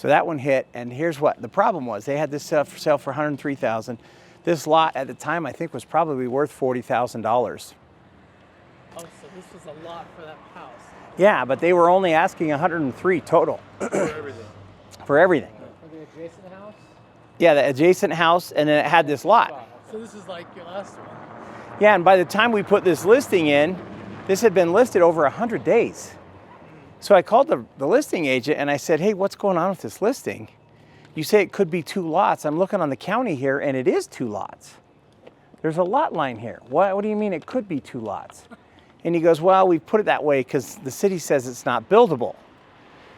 So that one hit, and here's what the problem was. They had this for sale for $103,000. This lot at the time, I think, was probably worth $40,000. Oh, so this was a lot for that house. Yeah, but they were only asking 103 total. For everything. For everything. For the adjacent house? Yeah, the adjacent house, and then it had this lot. So this is like your last one. Yeah, and by the time we put this listing in, this had been listed over 100 days. So I called the listing agent and I said, hey, what's going on with this listing? You say it could be 2 lots. I'm looking on the county here and it is 2 lots. There's a lot line here. What do you mean it could be 2 lots? And he goes, well, we put it that way because the city says it's not buildable.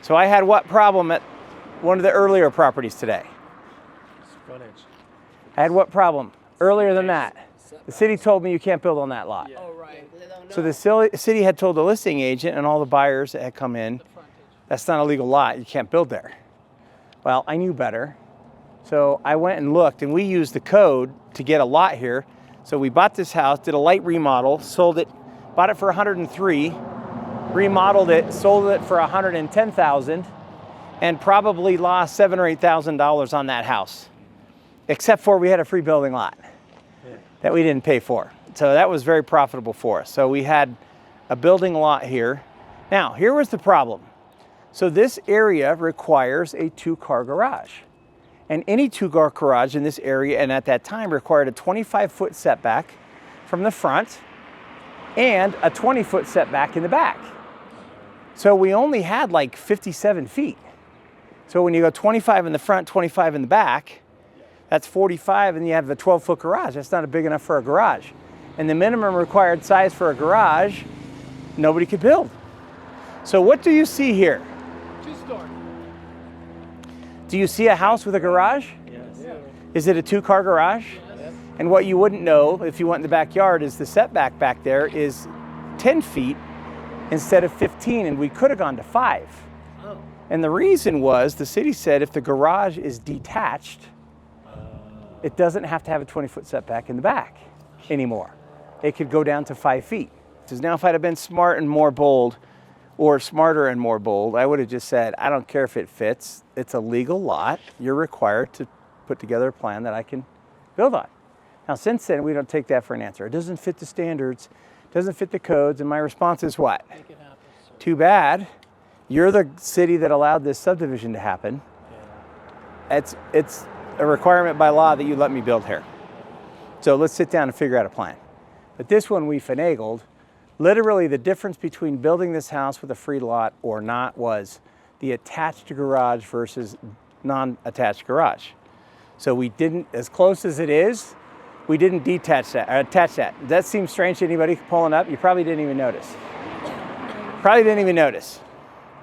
So I had what problem at one of the earlier properties today? Frontage. I had what problem earlier than that? The city told me you can't build on that lot. Yeah. Oh, right. So the city had told the listing agent and all the buyers that had come in, that's not a legal lot, you can't build there. Well, I knew better. So I went and looked, and we used the code to get a lot here. So we bought this house, did a light remodel, sold it, bought it for 103, remodeled it, sold it for 110,000, and probably lost $7,000 or $8,000 on that house. Except for we had a free building lot that we didn't pay for. So that was very profitable for us. So we had a building lot here. Now, here was the problem. So this area requires a 2-car garage. And any 2-car garage in this area, and at that time, required a 25-foot setback from the front and a 20-foot setback in the back. So we only had like 57 feet. So when you go 25 in the front, 25 in the back, that's 45, and you have a 12-foot garage. That's not big enough for a garage. And the minimum required size for a garage, nobody could build. So what do you see here? 2-story. Do you see a house with a garage? Yes. Yeah. Is it a 2-car garage? Yes. And what you wouldn't know if you went in the backyard is the setback back there is 10 feet instead of 15, and we could have gone to 5. Oh. And the reason was the city said if the garage is detached, it doesn't have to have a 20-foot setback in the back anymore. It could go down to 5 feet. Because now if I'd have been smart and more bold, or smarter and more bold, I would have just said, I don't care if it fits. It's a legal lot. You're required to put together a plan that I can build on. Now, since then, we don't take that for an answer. It doesn't fit the standards, doesn't fit the codes, and my response is what? Make it happen. Too bad. You're the city that allowed this subdivision to happen. It's a requirement by law that you let me build here. So let's sit down and figure out a plan. But this one we finagled. Literally the difference between building this house with a free lot or not was the attached garage versus non-attached garage. So we didn't, as close as it is, we didn't detach that, or attach that. Does that seem strange to anybody pulling up? You probably didn't even notice. Probably didn't even notice.